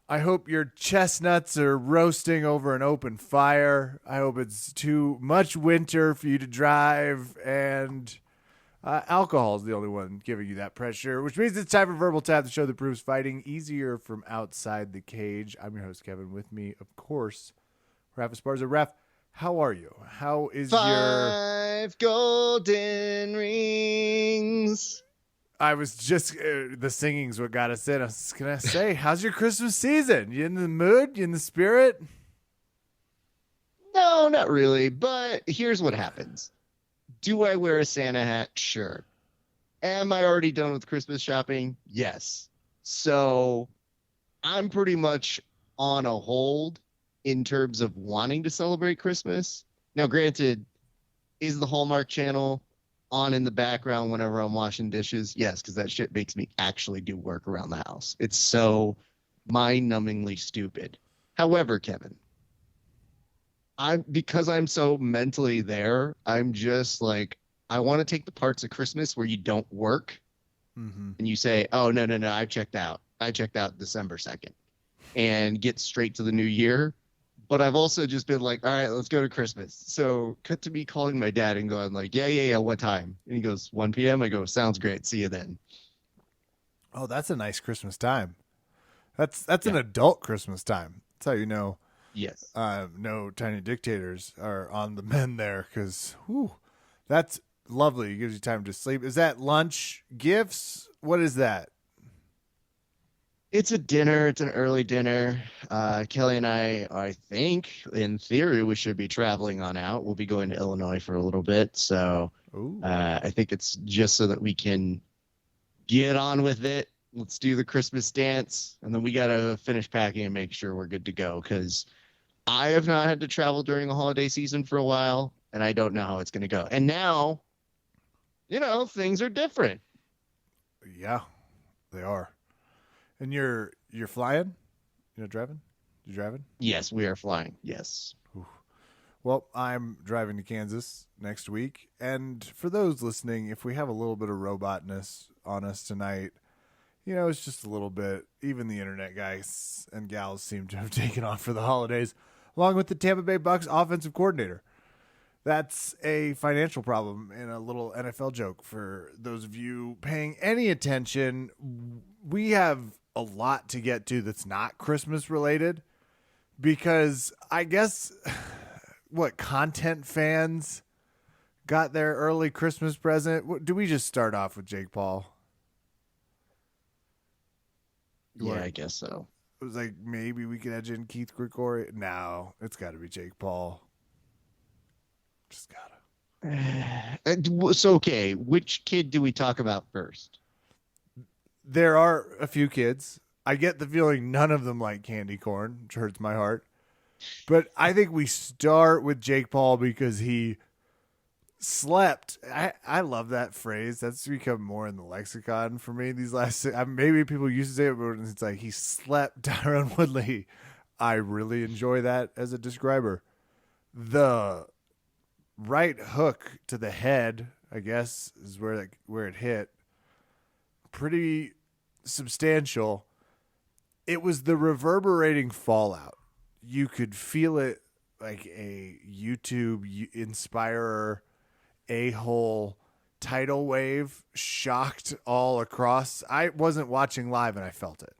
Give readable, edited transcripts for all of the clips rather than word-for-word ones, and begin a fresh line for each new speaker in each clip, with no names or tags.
I hope your chestnuts are roasting over an open fire. I hope it's too much winter for you to drive, and alcohol is the only one giving you that pressure, which means it's time for Verbal Tap, the show that proves fighting easier from outside the cage. I'm your host, Kevin. With me, of course, Raph Esparza. Raph, how are you? How is your...
Five golden rings.
I was just... the singing's what got us in. I was going to say, how's your Christmas season? You in the mood? You in the spirit?
No, not really. But here's what happens. Do I wear a Santa hat? Sure. Am I already done with Christmas shopping? Yes. So I'm pretty much on a hold in terms of wanting to celebrate Christmas. Now, granted, is the Hallmark Channel on in the background whenever I'm washing dishes? Yes, because that shit makes me actually do work around the house. It's so mind-numbingly stupid. However, Kevin, because I'm so mentally there, I'm just like, I want to take the parts of Christmas where you don't work and you say, oh, no, I checked out. I checked out December 2nd and get straight to the new year. But I've also just been like, all right, let's go to Christmas. So cut to me calling my dad and going like, yeah, what time? And he goes, 1 p.m. I go, sounds great. See you then.
Oh, that's a nice Christmas time. That's an adult Christmas time. That's how you know.
Yes.
No tiny dictators are on the mend there, because that's lovely. It gives you time to sleep. Is that lunch, gifts? What is that?
It's a dinner. It's an early dinner. Kelly and I think, in theory, we should be traveling on out. We'll be going to Illinois for a little bit. So I think it's just so that we can get on with it. Let's do the Christmas dance. And then we got to finish packing and make sure we're good to go, because I have not had to travel during the holiday season for a while, and I don't know how it's going to go. And now, things are different.
Yeah, they are. And you're flying? You're driving? You driving?
Yes, we are flying. Yes.
Ooh. Well, I'm driving to Kansas next week. And for those listening, if we have a little bit of robotness on us tonight, it's just a little bit. Even the internet guys and gals seem to have taken off for the holidays, along with the Tampa Bay Bucs offensive coordinator. That's a financial problem and a little NFL joke for those of you paying any attention. We have a lot to get to that's not Christmas related, because I guess content fans got their early Christmas present. Do we just start off with Jake Paul?
Yeah, I guess so.
It was like, maybe we could edge in Keith Krikorian. No, it's got to be Jake Paul. Just gotta.
So, okay, which kid do we talk about first?
There are a few kids. I get the feeling none of them like candy corn, which hurts my heart. But I think we start with Jake Paul because he slept. I love that phrase. That's become more in the lexicon for me these last. Maybe people used to say it, but it's like he slept Tyron Woodley. I really enjoy that as a describer. The right hook to the head, I guess, is where it hit. Pretty substantial. It was the reverberating fallout. You could feel it like a YouTube inspirer a-hole tidal wave shocked all across. I wasn't watching live and I felt it.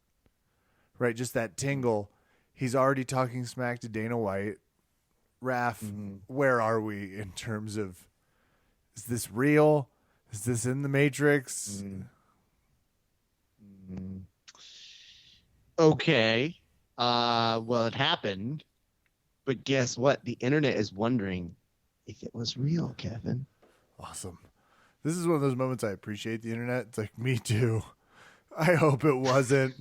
Right, just that tingle. He's already talking smack to Dana White. Raph, where are we in terms of, is this real? Is this in the Matrix?
Okay. Well, it happened, but guess what? The internet is wondering if it was real, Kevin.
Awesome. This is one of those moments I appreciate the internet. It's like, me too. I hope it wasn't.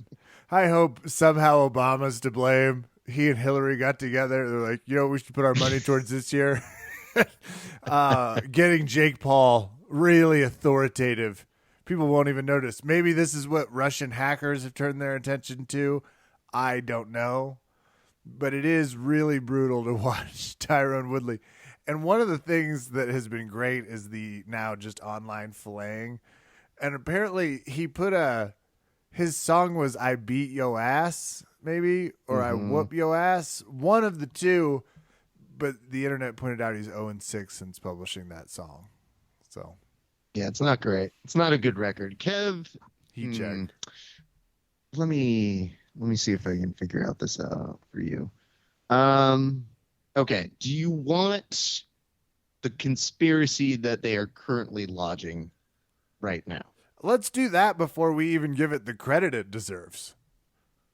I hope somehow Obama's to blame. He and Hillary got together. They're like, we should put our money towards this year. Getting Jake Paul really authoritative. People won't even notice. Maybe this is what Russian hackers have turned their attention to. I don't know. But it is really brutal to watch Tyron Woodley. And one of the things that has been great is the now just online filleting. And apparently he put his song was I Beat Yo Ass. maybe, or I whoop your ass. One of the two, but the internet pointed out he's 0-6 since publishing that song. So,
yeah, it's not great. It's not a good record. Kev,
heat check.
Let me see if I can figure out this out for you. Okay. Do you want the conspiracy that they are currently lodging right now?
Let's do that before we even give it the credit it deserves.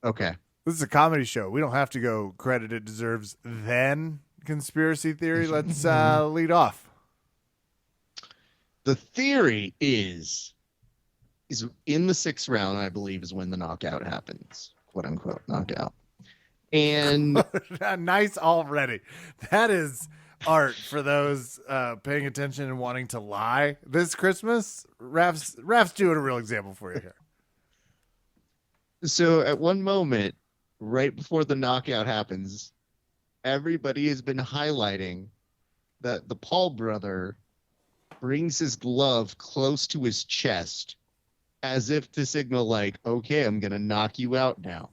Okay.
This is a comedy show. We don't have to go credit it deserves, then conspiracy theory. Let's lead off.
The theory is in the 6th round, I believe, is when the knockout happens, quote unquote knockout. And
nice already. That is art for those paying attention and wanting to lie this Christmas. Raf's doing a real example for you here.
So at one moment, right before the knockout happens, everybody has been highlighting that the Paul brother brings his glove close to his chest as if to signal like, okay, I'm going to knock you out now.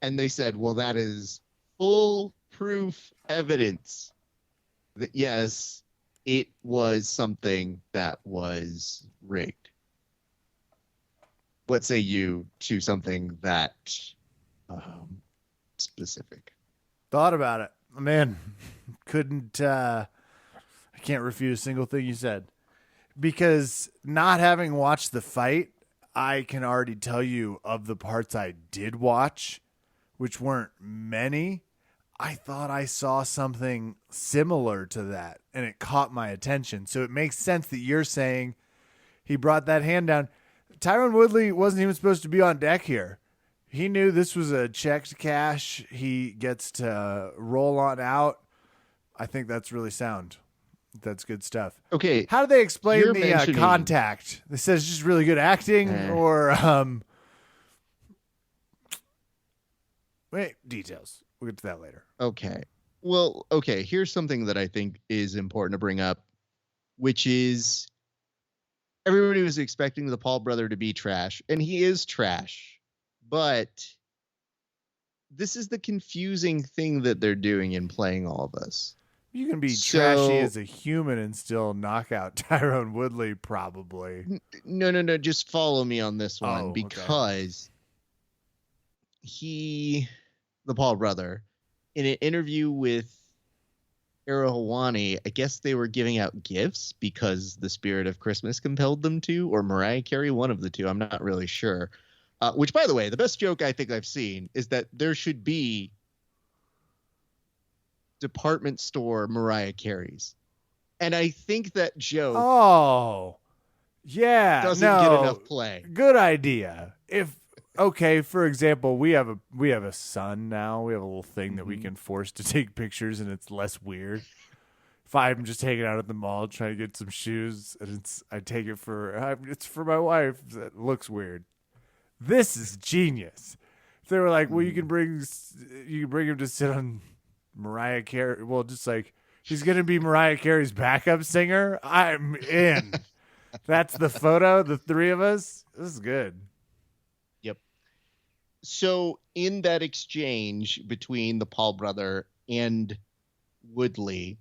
And they said, well, that is full proof evidence that, yes, it was something that was rigged. What say you to something that specific?
Thought about it. Man, I can't refute a single thing you said. Because not having watched the fight, I can already tell you of the parts I did watch, which weren't many, I thought I saw something similar to that, and it caught my attention. So it makes sense that you're saying he brought that hand down. Tyron Woodley wasn't even supposed to be on deck here. He knew this was a checked cash. He gets to roll on out. I think that's really sound. That's good stuff.
Okay.
How do they explain the contact? They says it's just really good acting or wait, details. We'll get to that later.
Okay. Well, okay, here's something that I think is important to bring up, which is everybody was expecting the Paul brother to be trash, and he is trash. But this is the confusing thing that they're doing in playing all of us.
You can be trashy as a human and still knock out Tyron Woodley, probably.
No. Just follow me on this one because the Paul brother, in an interview with Era Hawani, I guess they were giving out gifts because the spirit of Christmas compelled them to, or Mariah Carey, one of the two. I'm not really sure. Which, by the way, the best joke I think I've seen is that there should be department store Mariah Carey's. And I think that joke
doesn't get
enough play.
Good idea. For example, we have a son now. We have a little thing that we can force to take pictures and it's less weird. If I'm just hanging out at the mall trying to get some shoes and I take it it's for my wife, that looks weird. This is genius. If they were like, well, you can bring him to sit on Mariah Carey. Well, just like he's going to be Mariah Carey's backup singer. I'm in. That's the photo, the three of us. This is good.
Yep. So in that exchange between the Paul brother and Woodley,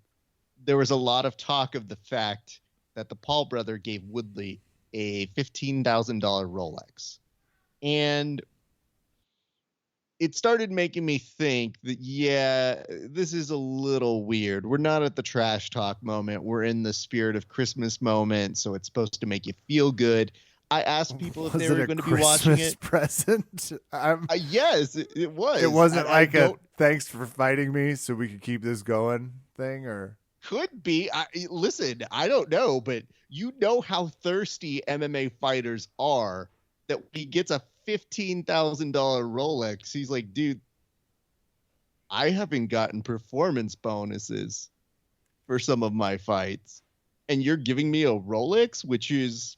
there was a lot of talk of the fact that the Paul brother gave Woodley a $15,000 Rolex. And it started making me think that, this is a little weird. We're not at the trash talk moment. We're in the spirit of Christmas moment, so it's supposed to make you feel good. I asked people if they were going to be watching it.
Present?
Yes, it was.
It wasn't like a thanks for fighting me so we could keep this going thing, or
could be. Listen, I don't know, but you know how thirsty MMA fighters are that when he gets a $15,000 Rolex, he's like, dude, I haven't gotten performance bonuses for some of my fights, and you're giving me a Rolex, which is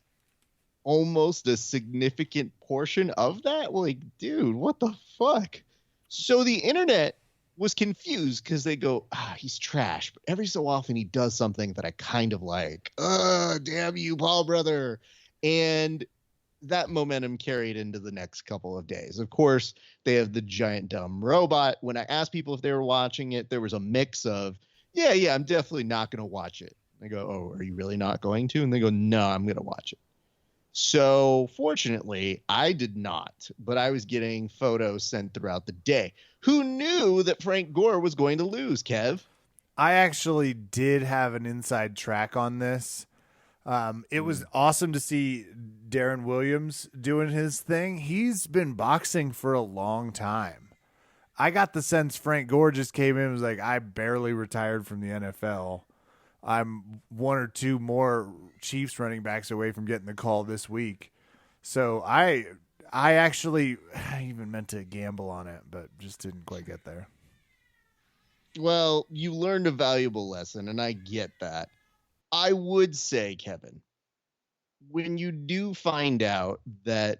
almost a significant portion of that? Like, dude, what the fuck? So the internet was confused because they go, he's trash, but every so often he does something that I kind of like. Damn you, Paul brother. And that momentum carried into the next couple of days. Of course, they have the giant dumb robot. When I asked people if they were watching it, there was a mix of, yeah, I'm definitely not going to watch it. I go, oh, are you really not going to? And they go, no, I'm going to watch it. So fortunately, I did not, but I was getting photos sent throughout the day. Who knew that Frank Gore was going to lose, Kev?
I actually did have an inside track on this. It was awesome to see Darren Williams doing his thing. He's been boxing for a long time. I got the sense Frank Gore just came in and was like, I barely retired from the NFL. I'm one or two more Chiefs running backs away from getting the call this week. So I even meant to gamble on it, but just didn't quite get there.
Well, you learned a valuable lesson, and I get that. I would say, Kevin, when you do find out that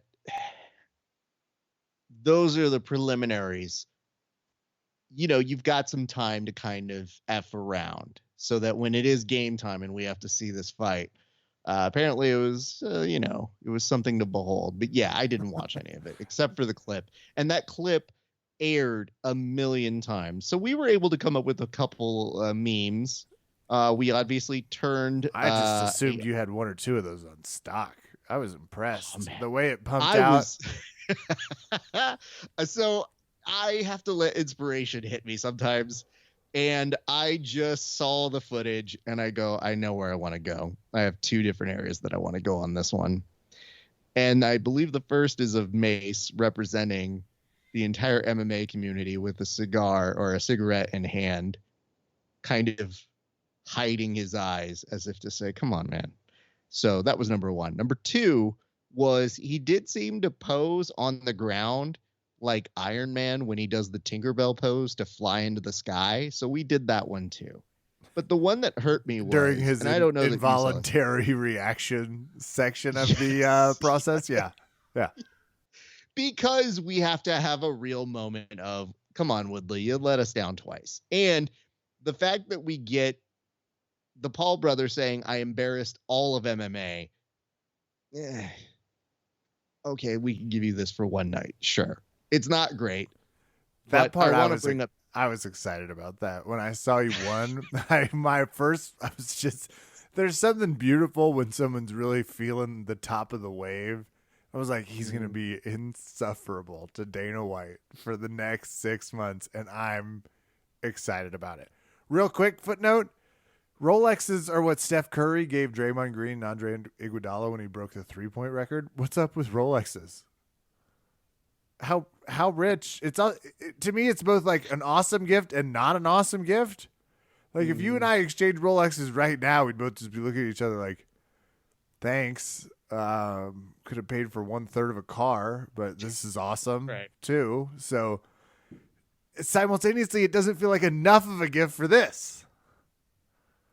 those are the preliminaries, you've got some time to kind of F around so that when it is game time and we have to see this fight, apparently it was, it was something to behold. But yeah, I didn't watch any of it except for the clip. And that clip aired a million times. So we were able to come up with a couple memes. We obviously turned.
I just assumed you had one or two of those on stock. I was impressed.
Oh,
the way it pumped out.
So I have to let inspiration hit me sometimes. And I just saw the footage and I go, I know where I want to go. I have two different areas that I want to go on this one. And I believe the first is of Mace representing the entire MMA community with a cigar or a cigarette in hand, kind of hiding his eyes as if to say, come on, man. So that was number one. Number two was he did seem to pose on the ground like Iron Man when he does the Tinkerbell pose to fly into the sky. So we did that one too. But the one that hurt me was
during his
and I don't know
involuntary reaction section of the process. Yeah.
Because we have to have a real moment of, come on, Woodley, you let us down twice. And the fact that we get the Paul brother saying, I embarrassed all of MMA. Okay, we can give you this for one night. Sure. It's not great.
That part I was excited about that. When I saw you won, I was just, there's something beautiful when someone's really feeling the top of the wave. I was like, he's going to be insufferable to Dana White for the next 6 months, and I'm excited about it. Real quick footnote, Rolexes are what Steph Curry gave Draymond Green and Andre Iguodala when he broke the three-point record. What's up with Rolexes? How rich? To me, it's both like an awesome gift and not an awesome gift. Like if you and I exchange Rolexes right now, we'd both just be looking at each other like, thanks. Could have paid for 1/3 of a car, but this is awesome too. So simultaneously, it doesn't feel like enough of a gift for this.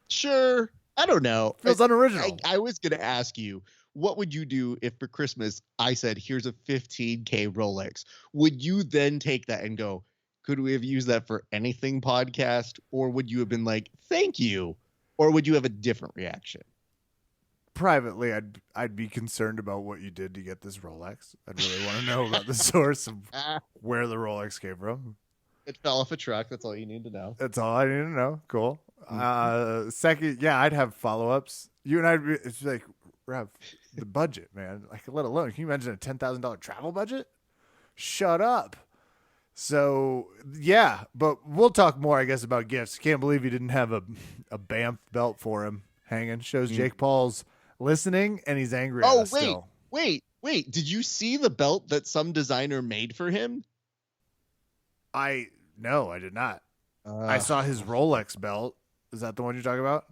Sure. I don't know.
Feels unoriginal.
I was going to ask you, what would you do if for Christmas I said, here's a $15K Rolex? Would you then take that and go, could we have used that for anything podcast? Or would you have been like, thank you? Or would you have a different reaction?
Privately, I'd be concerned about what you did to get this Rolex. I'd really want to know about the source of where the Rolex came from.
It fell off a truck. That's all you need to know.
That's all I need to know. Cool. Second, yeah, I'd have follow-ups. You and I'd be, it's like, Rev, the budget, man. Like, let alone, can you imagine a $10,000 travel budget? Shut up. So, yeah, but we'll talk more, I guess, about gifts. Can't believe you didn't have a Banff belt for him hanging. Shows Jake Paul's listening, and he's angry at us still.
Wait. Did you see the belt that some designer made for him?
No, I did not. I saw his Rolex belt. Is that the one you're talking about?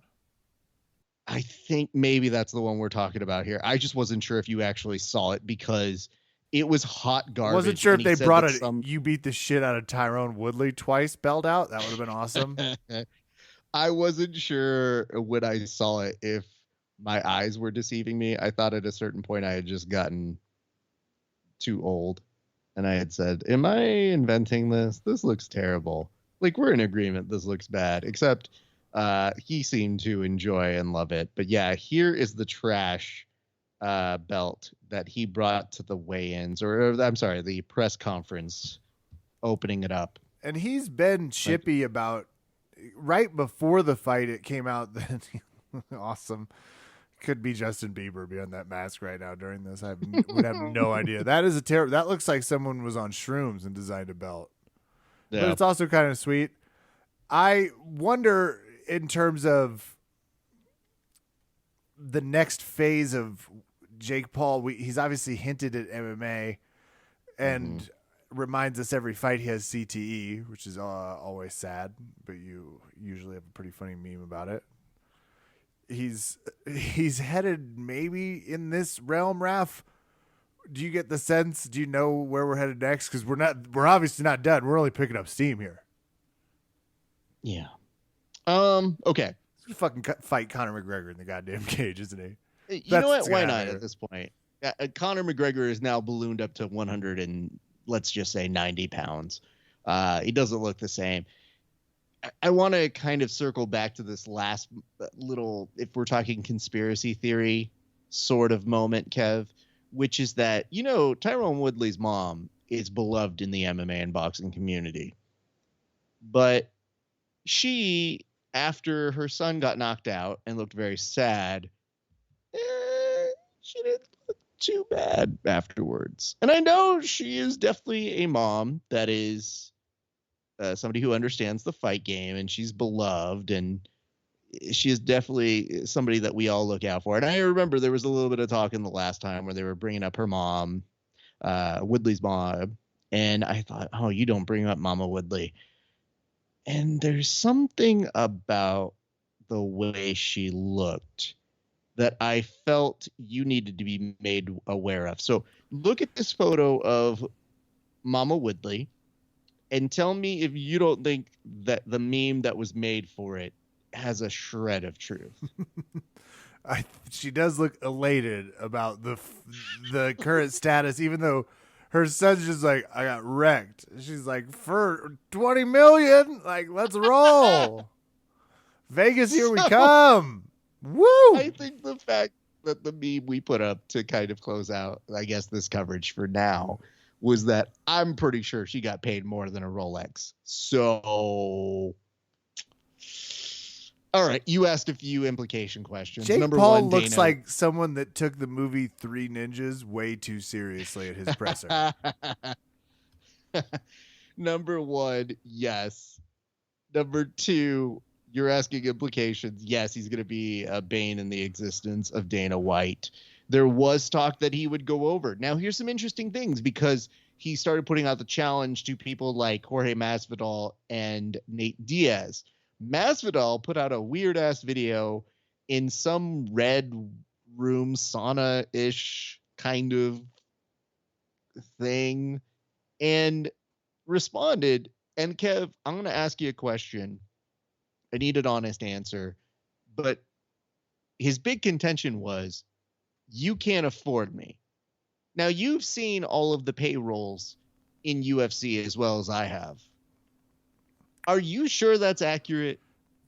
I think maybe that's the one we're talking about here. I just wasn't sure if you actually saw it because it was hot garbage.
Wasn't sure if they brought you beat the shit out of Tyron Woodley twice belt out. That would have been awesome.
I wasn't sure when I saw it if my eyes were deceiving me. I thought at a certain point I had just gotten too old. And I had said, am I inventing this? This looks terrible. Like, we're in agreement. This looks bad. Except he seemed to enjoy and love it. But yeah, here is the trash belt that he brought to the weigh-ins, or I'm sorry, the press conference opening it up.
And he's been chippy about right before the fight. It came out that awesome. Could be Justin Bieber behind that mask right now during this. Would have no idea. That is a terrible. That looks like someone was on shrooms and designed a belt. Yeah. But it's also kind of sweet. I wonder in terms of the next phase of Jake Paul. He's obviously hinted at MMA and reminds us every fight he has CTE, which is always sad, but you usually have a pretty funny meme about it. He's headed maybe in this realm, Raph. Do you get the sense? Do you know where we're headed next? Because we're obviously not done. We're only picking up steam here.
Yeah. Okay.
He's gonna fucking fight Conor McGregor in the goddamn cage, isn't he?
You know what? Why not at this point? Conor McGregor is now ballooned up to 100 and let's just say 90 pounds. He doesn't look the same. I want to kind of circle back to this last little, if we're talking conspiracy theory sort of moment, Kev, which is that, Tyron Woodley's mom is beloved in the MMA and boxing community. But she, after her son got knocked out and looked very sad, she didn't look too bad afterwards. And I know she is definitely a mom that is somebody who understands the fight game, and she's beloved, and she is definitely somebody that we all look out for. And I remember there was a little bit of talk in the last time where they were bringing up her mom, Woodley's mom, and I thought, oh, you don't bring up Mama Woodley. And there's something about the way she looked that I felt you needed to be made aware of. So look at this photo of Mama Woodley and tell me if you don't think that the meme that was made for it has a shred of truth.
She does look elated about the current status, even though her son's just like, I got wrecked. She's like, for 20 million, like, let's roll. Vegas, here we come. Woo!
I think the fact that the meme we put up to kind of close out, I guess, this coverage for now was that I'm pretty sure she got paid more than a Rolex. So, all right, you asked a few implication questions.
Jake
Number
Paul
one,
looks like someone that took the movie Three Ninjas way too seriously at his presser.
Number one, yes. Number two, you're asking implications. Yes, he's going to be a bane in the existence of Dana White. There was talk that he would go over. Now, here's some interesting things, because he started putting out the challenge to people like Jorge Masvidal and Nate Diaz. Masvidal put out a weird-ass video in some red room sauna-ish kind of thing and responded. And, Kev, I'm going to ask you a question. I need an honest answer. But his big contention was, you can't afford me. Now, you've seen all of the payrolls in UFC as well as I have. Are you sure that's accurate?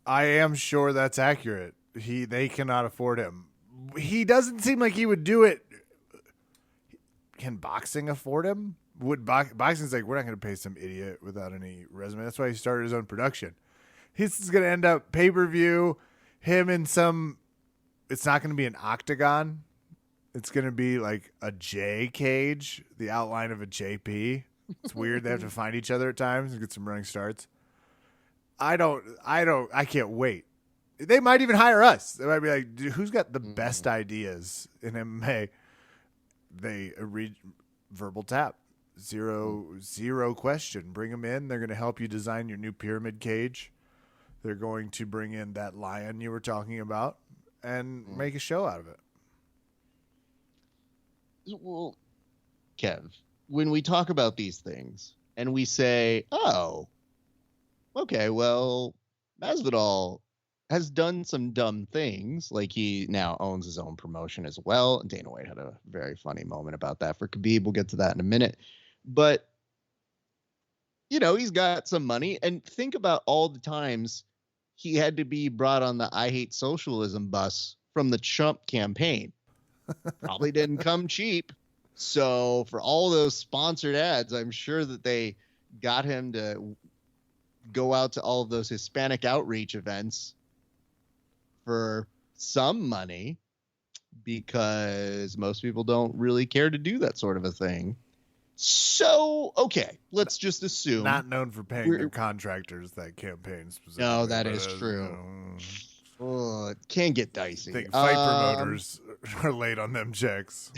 I am sure that's accurate. They cannot afford him. He doesn't seem like he would do it. Can boxing afford him? Boxing's like, we're not going to pay some idiot without any resume. That's why he started his own production. He's going to end up pay-per-view, him in some, it's not going to be an octagon. It's going to be like a J cage, the outline of a JP. It's weird. They have to find each other at times and get some running starts. I can't wait. They might even hire us. They might be like, dude, who's got the best ideas in MMA? They read Verbal Tap. Zero question. Bring them in. They're going to help you design your new pyramid cage. They're going to bring in that lion you were talking about and make a show out of it.
Well, Kev, when we talk about these things and we say, oh, okay, well, Masvidal has done some dumb things. Like, he now owns his own promotion as well. And Dana White had a very funny moment about that for Khabib. We'll get to that in a minute. But, he's got some money. And think about all the times he had to be brought on the I Hate Socialism bus from the Trump campaign. Probably didn't come cheap. So for all those sponsored ads, I'm sure that they got him to go out to all of those Hispanic outreach events for some money, because most people don't really care to do that sort of a thing. So, okay, let's just assume.
Not known for paying their contractors that campaign specifically.
No, that is true. Oh, it can get dicey.
I think fight promoters are late on them checks.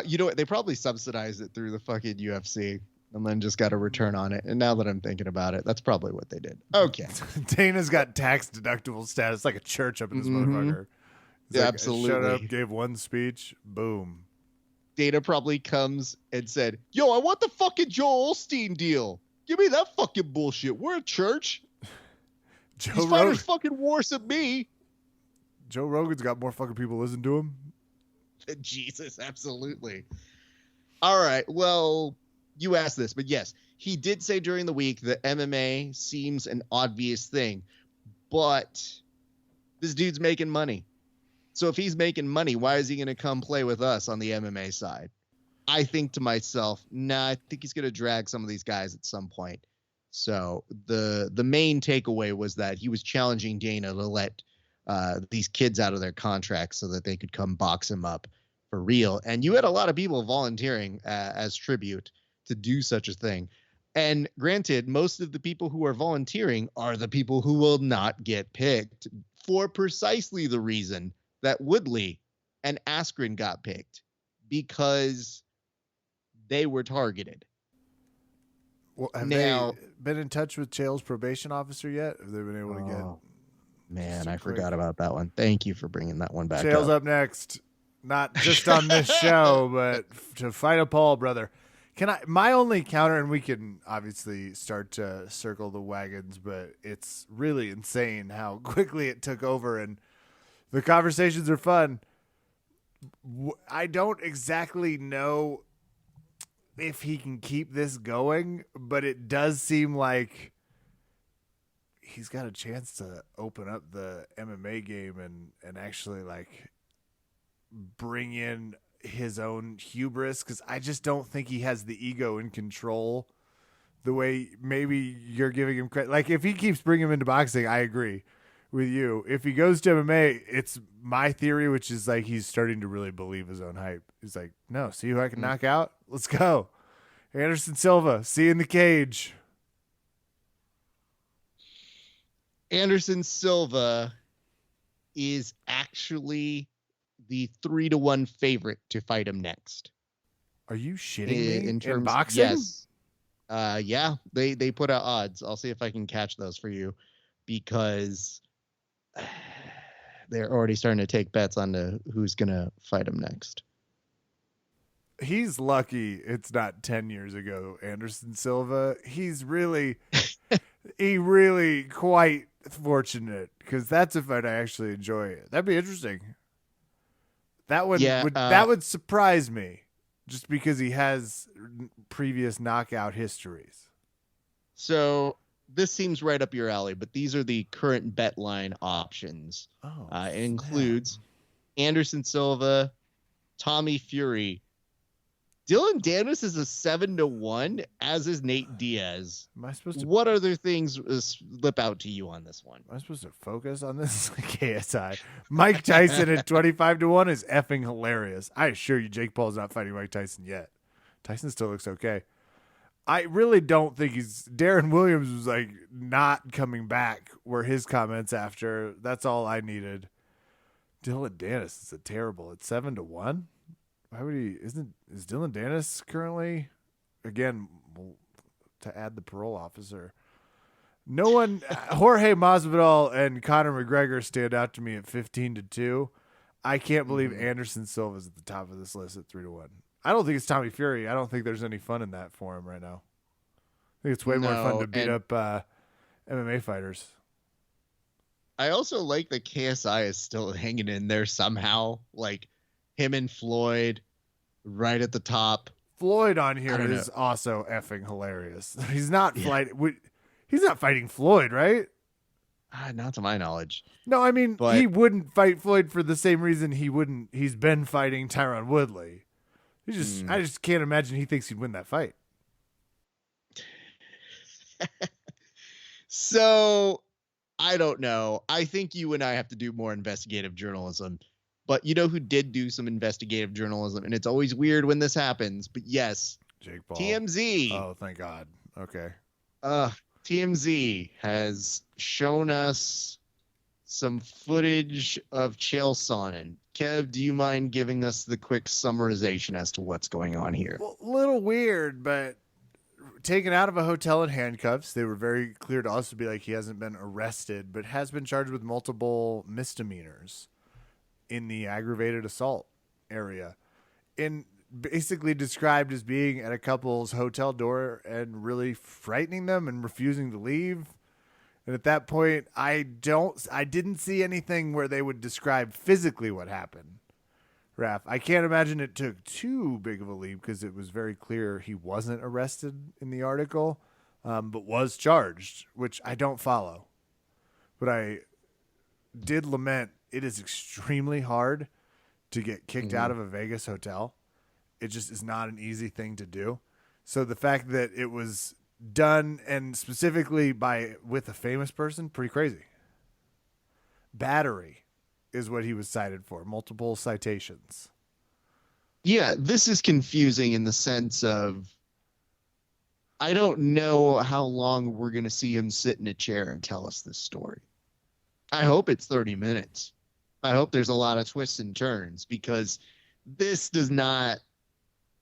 You know what? They probably subsidized it through the fucking UFC and then just got a return on it. And now that I'm thinking about it, that's probably what they did. Okay.
Dana's got tax deductible status like a church up in this motherfucker.
Yeah, absolutely.
Shut up, gave one speech, boom.
Dana probably comes and said, yo, I want the fucking Joel Osteen deal. Give me that fucking bullshit. We're a church. These fighters fucking worship me.
Joe Rogan's got more fucking people listen to him.
Jesus, absolutely. All right, well, you asked this, but yes, he did say during the week that MMA seems an obvious thing, but this dude's making money. So if he's making money, why is he going to come play with us on the MMA side? I think to myself, nah, I think he's going to drag some of these guys at some point. So the main takeaway was that he was challenging Dana to let these kids out of their contracts so that they could come box him up for real. And you had a lot of people volunteering as tribute to do such a thing. And granted, most of the people who are volunteering are the people who will not get picked for precisely the reason that Woodley and Askren got picked, because they were targeted.
Well, have they been in touch with Chael's probation officer yet? Have they been able to get...
Man, I forgot about that one. Thank you for bringing that one back.
Chael's up next. Not just on this show, but to fight a Paul, brother. My only counter, and we can obviously start to circle the wagons, but it's really insane how quickly it took over, and the conversations are fun. I don't exactly know if he can keep this going, but it does seem like he's got a chance to open up the MMA game and actually like bring in his own hubris, because I just don't think he has the ego in control the way maybe you're giving him credit. Like if he keeps bringing him into boxing, I agree with you. If he goes to MMA, it's my theory, which is like he's starting to really believe his own hype. He's like, no, see who I can knock out? Let's go. Anderson Silva, see you in the cage.
Anderson Silva is actually the 3-1 favorite to fight him next.
Are you shitting me? In boxing?
Yes. Yeah, they put out odds. I'll see if I can catch those for you, because they're already starting to take bets on who's going to fight him next.
He's lucky it's not 10 years ago, Anderson Silva. He's really quite fortunate, because that's a fight I actually enjoy. That'd be interesting. That one that would surprise me, just because he has previous knockout histories.
So this seems right up your alley, but these are the current bet line options. It includes Anderson Silva, Tommy Fury. Dylan Danis is a 7-1, as is Nate Diaz.
Am I supposed to?
What other things slip out to you on this one?
Am I supposed to focus on this? KSI. Mike Tyson at 25-1 is effing hilarious. I assure you, Jake Paul's not fighting Mike Tyson yet. Tyson still looks okay. I really don't think he's... Darren Williams was like not coming back, were his comments after. That's all I needed. Dylan Danis is a terrible. It's 7-1. Why would he? Is Dylan Danis currently, again, to add the parole officer? No one. Jorge Masvidal and Conor McGregor stand out to me at 15-2. I can't believe Anderson Silva's at the top of this list at 3-1. I don't think it's Tommy Fury. I don't think there's any fun in that for him right now. I think it's way more fun to beat up MMA fighters.
I also like that KSI is still hanging in there somehow. Like him and Floyd right at the top.
Floyd on here is also effing hilarious. He's not fighting. He's not fighting Floyd, right?
Not to my knowledge.
No, I mean,
But
he wouldn't fight Floyd for the same reason he's been fighting Tyron Woodley. I just can't imagine he thinks he'd win that fight.
so I don't know. I think you and I have to do more investigative journalism. But you know who did do some investigative journalism? And it's always weird when this happens. But yes,
Jake Paul.
TMZ.
Oh, thank God. Okay.
TMZ has shown us some footage of Chael Sonnen. Kev, do you mind giving us the quick summarization as to what's going on here?
Well, a little weird, but taken out of a hotel in handcuffs. They were very clear to us to be like he hasn't been arrested, but has been charged with multiple misdemeanors in the aggravated assault area. And basically described as being at a couple's hotel door and really frightening them and refusing to leave. And at that point, I didn't see anything where they would describe physically what happened. Raph, I can't imagine it took too big of a leap because it was very clear he wasn't arrested in the article, but was charged, which I don't follow. But I did lament it is extremely hard to get kicked out of a Vegas hotel. It just is not an easy thing to do. So the fact that it was done and specifically with a famous person, pretty crazy. Battery is what he was cited for, multiple citations.
Yeah, this is confusing in the sense of I don't know how long we're going to see him sit in a chair and tell us this story. I hope it's 30 minutes. I hope there's a lot of twists and turns because this does not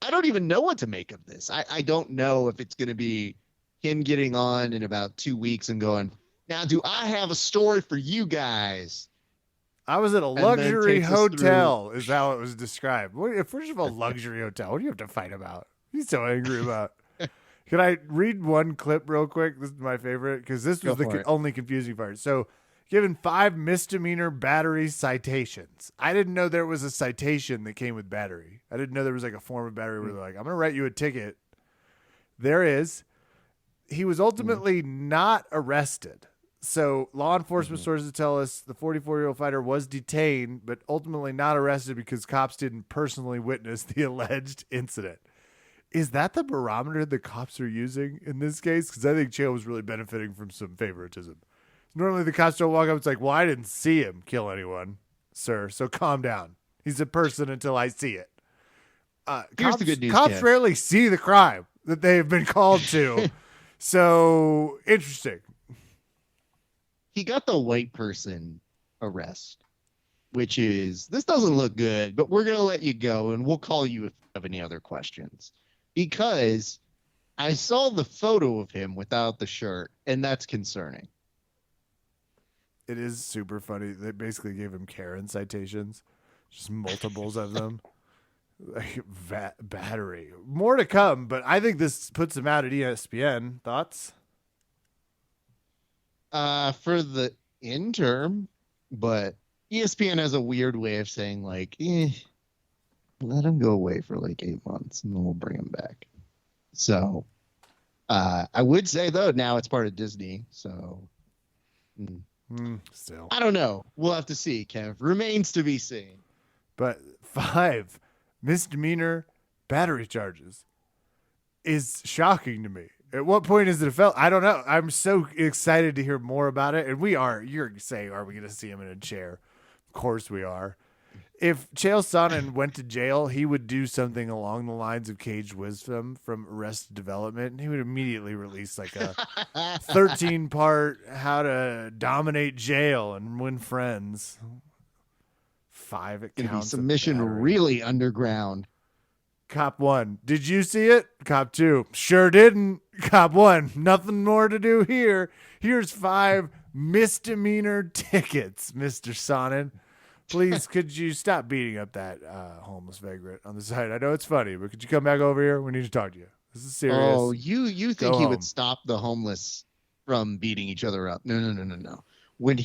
I don't even know what to make of this. I don't know if it's going to be him getting on in about 2 weeks and going, now, do I have a story for you guys?
I was at a luxury hotel, is how it was described. First of all, luxury hotel. What do you have to fight about? He's so angry about. Can I read one clip real quick? This is my favorite because this was the only confusing part. So, given 5 misdemeanor battery citations. I didn't know there was a citation that came with battery. I didn't know there was like a form of battery where they're like, I'm going to write you a ticket. There is. He was ultimately not arrested. So law enforcement sources tell us the 44-year-old fighter was detained, but ultimately not arrested because cops didn't personally witness the alleged incident. Is that the barometer the cops are using in this case? Because I think Chael was really benefiting from some favoritism. Normally the cops don't walk up. It's like, well, I didn't see him kill anyone, sir. So calm down. He's a person until I see it.
Here's the good news,
cops
Kev.
rarely see the crime that they have been called to. So interesting.
He got the white person arrest, which is, this doesn't look good, but we're going to let you go and we'll call you if you have any other questions. Because I saw the photo of him without the shirt, and that's concerning.
It is super funny. They basically gave him Karen citations, just multiples of them. Like battery. More to come, but I think this puts him out at ESPN. Thoughts?
For the interim, but ESPN has a weird way of saying like, let him go away for like 8 months and then we'll bring him back. So, I would say though, now it's part of Disney. So,
still,
I don't know. We'll have to see, Kev. Remains to be seen.
But 5 misdemeanor battery charges is shocking to me. At what point is it felt? I don't know. I'm so excited to hear more about it. And you're saying, are we going to see him in a chair? Of course we are. If Chael Sonnen went to jail, he would do something along the lines of Caged Wisdom from Arrested Development. And he would immediately release like a 13-part how to dominate jail and win friends. 5 accounts.
Submission really underground.
Cop 1, did you see it? Cop 2, sure didn't. Cop 1, nothing more to do here. Here's 5 misdemeanor tickets, Mr. Sonnen. Please, could you stop beating up that homeless vagrant on the side? I know it's funny, but could you come back over here? We need to talk to you. This is serious.
Oh, you think he would stop the homeless from beating each other up? No. When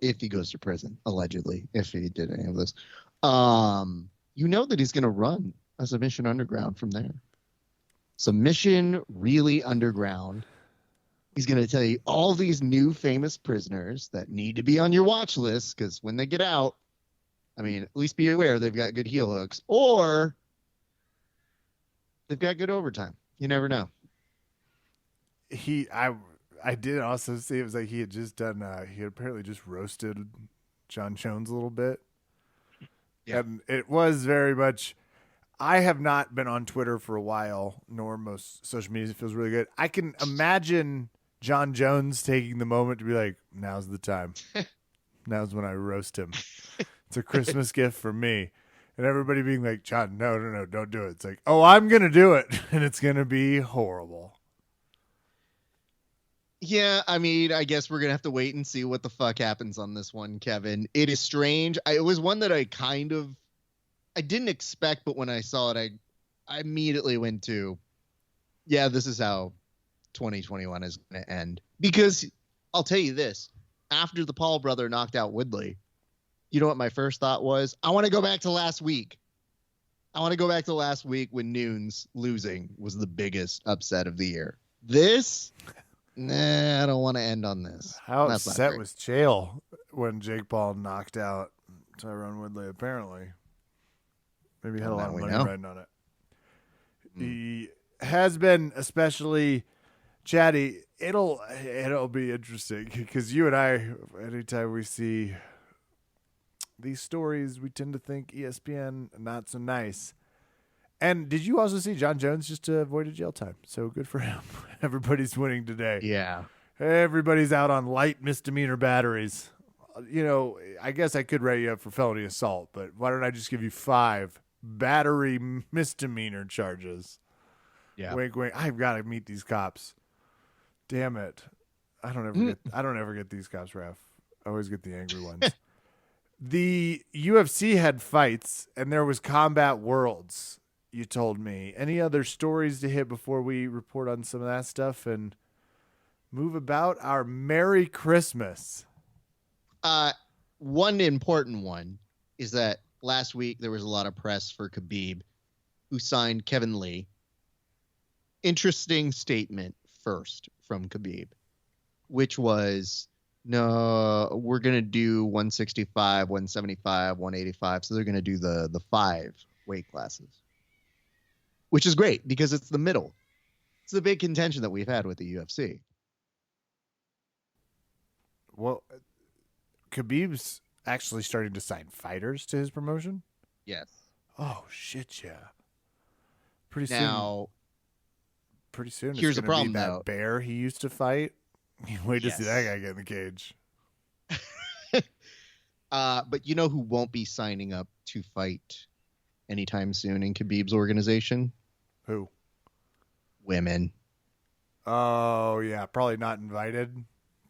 if he goes to prison, allegedly, if he did any of this, you know that he's going to run a submission underground from there. Submission really underground. He's going to tell you all these new famous prisoners that need to be on your watch list because when they get out, I mean, at least be aware they've got good heel hooks or they've got good overtime. You never know.
I did also see it was like he had just done he had apparently just roasted John Jones a little bit.
Yeah.
And it was very much I have not been on Twitter for a while, nor most social media. It feels really good. I can imagine John Jones taking the moment to be like, now's the time. Now's when I roast him. It's a Christmas gift for me. And everybody being like, John, no, don't do it. It's like, oh, I'm going to do it. And it's going to be horrible.
Yeah, I mean, I guess we're going to have to wait and see what the fuck happens on this one, Kevin. It is strange. It was one that I didn't expect, but when I saw it, I immediately went to, yeah, this is how 2021 is going to end. Because I'll tell you this, after the Paul brother knocked out Woodley, you know what my first thought was? I want to go back to last week. I want to go back to last week when Nunes losing was the biggest upset of the year. This, nah, I don't want to end on this.
How upset was Chael when Jake Paul knocked out Tyron Woodley, apparently? Maybe he had a lot of money riding on it. He has been especially chatty. It'll be interesting because you and I, anytime we see these stories, we tend to think ESPN not so nice. And did you also see John Jones just avoided jail time? So good for him. Everybody's winning today.
Yeah.
Everybody's out on light misdemeanor batteries. You know, I guess I could write you up for felony assault, but why don't I just give you 5 battery misdemeanor charges?
Yeah.
Wink, wink. I've got to meet these cops. Damn it. I don't ever get these cops, Raph. I always get the angry ones. The UFC had fights and there was Combat Worlds, you told me. Any other stories to hit before we report on some of that stuff and move about our Merry Christmas?
One important one is that last week there was a lot of press for Khabib, who signed Kevin Lee. Interesting statement first from Khabib, which was, no, we're going to do 165, 175, 185. So they're going to do the 5 weight classes, which is great because it's the middle. It's the big contention that we've had with the UFC.
Well, Khabib's actually starting to sign fighters to his promotion?
Yes.
Oh, shit, yeah. Pretty soon
here's
it's
the
going to
problem,
be that
though.
bear he used to fight. Wait to see that guy get in the cage.
But you know who won't be signing up to fight anytime soon in Khabib's organization?
Who?
Women.
Oh, yeah. Probably not invited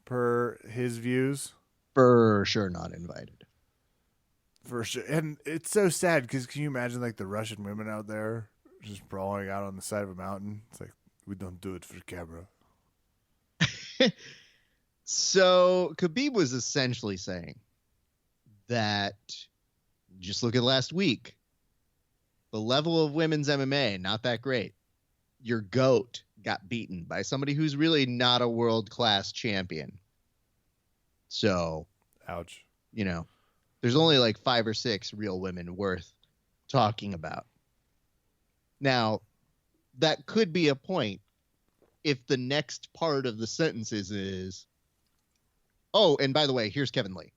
per his views.
For sure not invited.
For sure. And it's so sad because can you imagine like the Russian women out there just brawling out on the side of a mountain? It's like, we don't do it for camera.
So Khabib was essentially saying that, just look at last week, the level of women's MMA, not that great. Your GOAT got beaten by somebody who's really not a world-class champion. So,
ouch.
You know, there's only like 5 or 6 real women worth talking about. Now, that could be a point if the next part of the sentences is, oh, and by the way, here's Kevin Lee.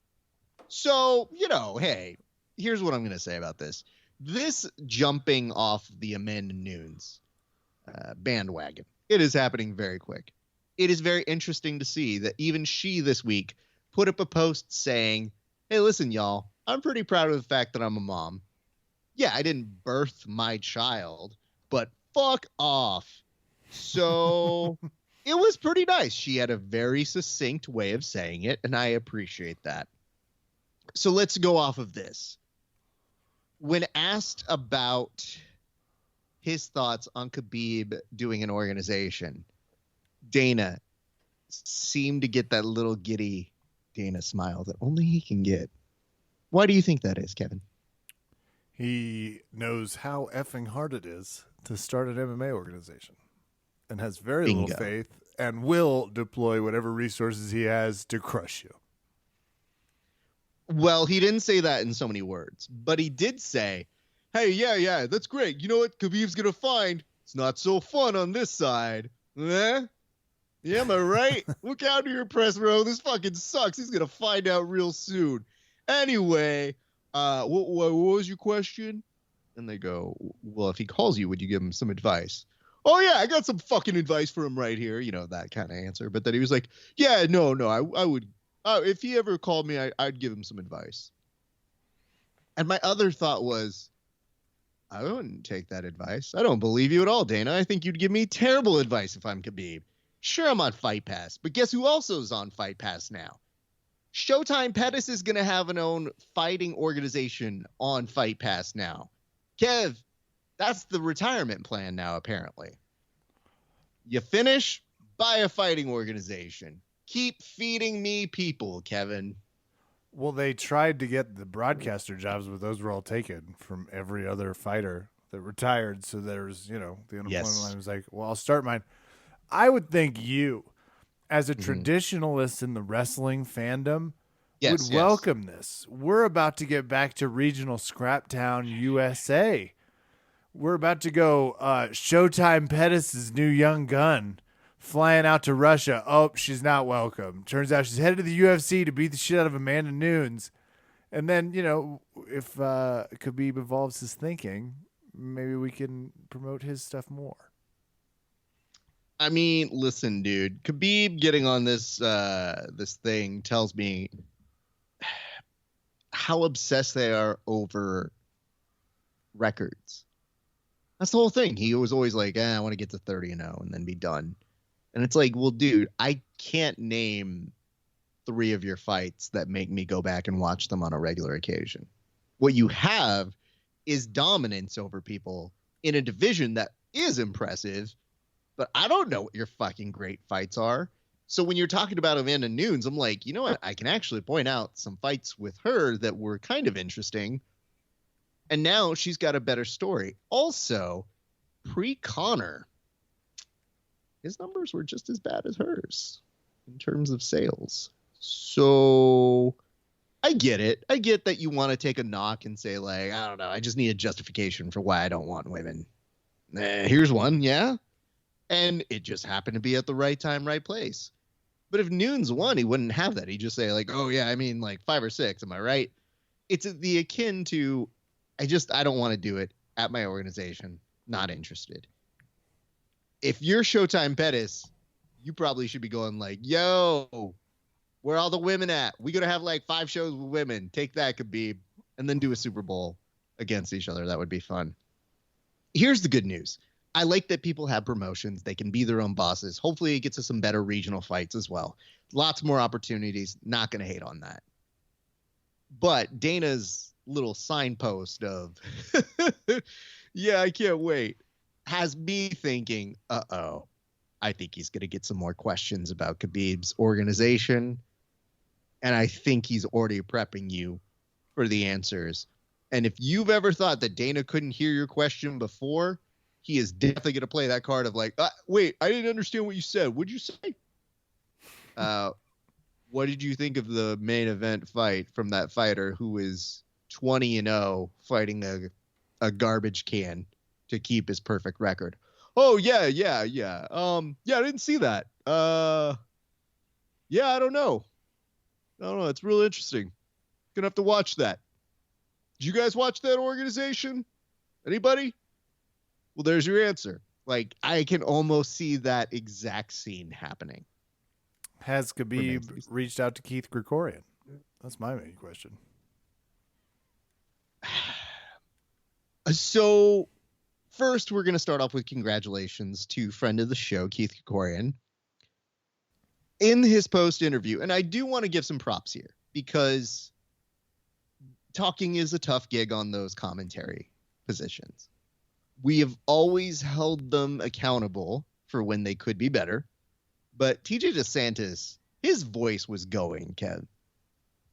So, you know, hey, here's what I'm going to say about this. This jumping off the Amanda Nunes bandwagon, it is happening very quick. It is very interesting to see that even she this week put up a post saying, hey, listen, y'all, I'm pretty proud of the fact that I'm a mom. Yeah, I didn't birth my child, but fuck off. So it was pretty nice. She had a very succinct way of saying it, and I appreciate that. So let's go off of this. When asked about his thoughts on Khabib doing an organization, Dana seemed to get that little giddy Dana smile that only he can get. Why do you think that is, Kevin?
He knows how effing hard it is to start an MMA organization and has very little faith and will deploy whatever resources he has to crush you.
Well, he didn't say that in so many words, but he did say, hey, yeah, that's great. You know what Khabib's going to find? It's not so fun on this side. Eh? Yeah, am I right? Look out to your press row. This fucking sucks. He's going to find out real soon. Anyway, what was your question? And they go, well, if he calls you, would you give him some advice? Oh, yeah, I got some fucking advice for him right here. You know, that kind of answer. But then he was like, yeah, no, I would. If he ever called me, I'd give him some advice. And my other thought was, I wouldn't take that advice. I don't believe you at all, Dana. I think you'd give me terrible advice if I'm Khabib. Sure, I'm on Fight Pass, but guess who also is on Fight Pass now? Showtime Pettis is going to have an own fighting organization on Fight Pass now. Kev, that's the retirement plan now, apparently. You finish, buy a fighting organization. Keep feeding me people, Kevin.
Well, they tried to get the broadcaster jobs, but those were all taken from every other fighter that retired. So there's, the unemployment line was like, well, I'll start mine. I would think you, as a traditionalist in the wrestling fandom, would welcome this. We're about to get back to regional Scraptown, USA. We're about to go Showtime Pettis' new young gun. Flying out to Russia. Oh, she's not welcome. Turns out she's headed to the UFC to beat the shit out of Amanda Nunes. And then, if Khabib evolves his thinking, maybe we can promote his stuff more.
I mean, listen, dude. Khabib getting on this thing tells me how obsessed they are over records. That's the whole thing. He was always like, I want to get to 30-0 and then be done. And it's like, well, dude, I can't name 3 of your fights that make me go back and watch them on a regular occasion. What you have is dominance over people in a division that is impressive, but I don't know what your fucking great fights are. So when you're talking about Amanda Nunes, I'm like, you know what? I can actually point out some fights with her that were kind of interesting. And now she's got a better story. Also, pre-Connor, his numbers were just as bad as hers in terms of sales. So I get it. I get that you want to take a knock and say, like, I don't know, I just need a justification for why I don't want women. Here's one, yeah. And it just happened to be at the right time, right place. But if Nunes won, he wouldn't have that. He'd just say, like, oh, yeah, I mean, like 5 or 6. Am I right? It's the akin to, I don't want to do it at my organization. Not interested. If you're Showtime Pettis, you probably should be going like, yo, where are all the women at? We're going to have like 5 shows with women. Take that, Khabib. And then do a Super Bowl against each other. That would be fun. Here's the good news. I like that people have promotions. They can be their own bosses. Hopefully it gets us some better regional fights as well. Lots more opportunities. Not going to hate on that. But Dana's little signpost of, yeah, I can't wait, has me thinking, I think he's going to get some more questions about Khabib's organization. And I think he's already prepping you for the answers. And if you've ever thought that Dana couldn't hear your question before, he is definitely going to play that card of like, wait, I didn't understand what you said. What'd you say? What did you think of the main event fight from that fighter who is 20-0 fighting a garbage can to keep his perfect record? Oh, yeah. Yeah, I didn't see that. Yeah, I don't know. It's real interesting. Gonna have to watch that. Did you guys watch that organization? Anybody? Well, there's your answer. Like, I can almost see that exact scene happening.
Has Khabib reached out to Keith Krikorian? That's my main question.
So, first, we're going to start off with congratulations to friend of the show, Keith Krikorian. In his post interview, and I do want to give some props here because talking is a tough gig on those commentary positions. We have always held them accountable for when they could be better. But TJ DeSantis, his voice was going, Kev.